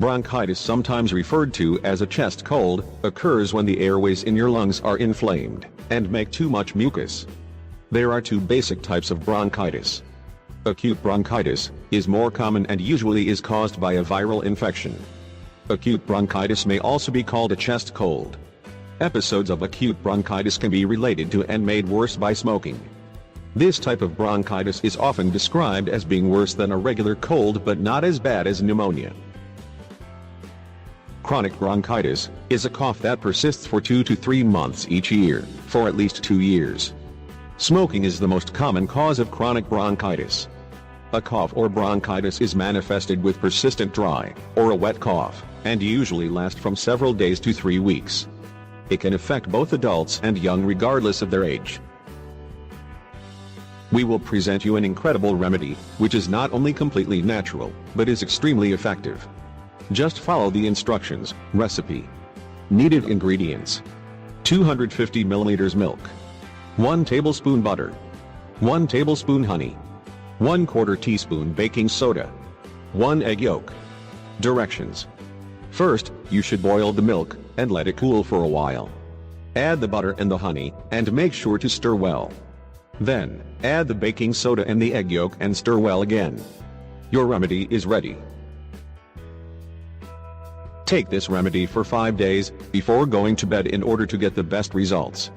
Bronchitis, sometimes referred to as a chest cold, occurs when the airways in your lungs are inflamed and make too much mucus. There are two basic types of bronchitis. Acute bronchitis is more common and usually is caused by a viral infection. Acute bronchitis may also be called a chest cold. Episodes of acute bronchitis can be related to and made worse by smoking. This type of bronchitis is often described as being worse than a regular cold but not as bad as pneumonia. Chronic bronchitis is a cough that persists for 2 to 3 months each year, for at least 2 years. Smoking is the most common cause of chronic bronchitis. A cough or bronchitis is manifested with persistent dry or a wet cough, and usually lasts from several days to 3 weeks. It can affect both adults and young regardless of their age. We will present you an incredible remedy, which is not only completely natural, but is extremely effective. Just follow the instructions. Recipe. Needed ingredients: 250 milliliters milk, 1 tablespoon butter, 1 tablespoon honey, 1/4 teaspoon baking soda, 1 egg yolk. Directions. First, you should boil the milk and let it cool for a while. Add the butter and the honey, and make sure to stir well. Then, add the baking soda and the egg yolk and stir well again. Your remedy is ready. Take this remedy for 5 days before going to bed in order to get the best results.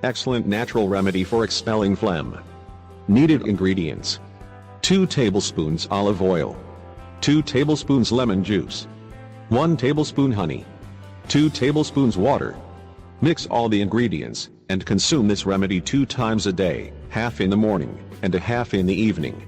Excellent natural remedy for expelling phlegm. Needed ingredients: 2 tablespoons olive oil, 2 tablespoons lemon juice, 1 tablespoon honey, 2 tablespoons water. Mix all the ingredients and consume this remedy 2 times a day, half in the morning and a half in the evening.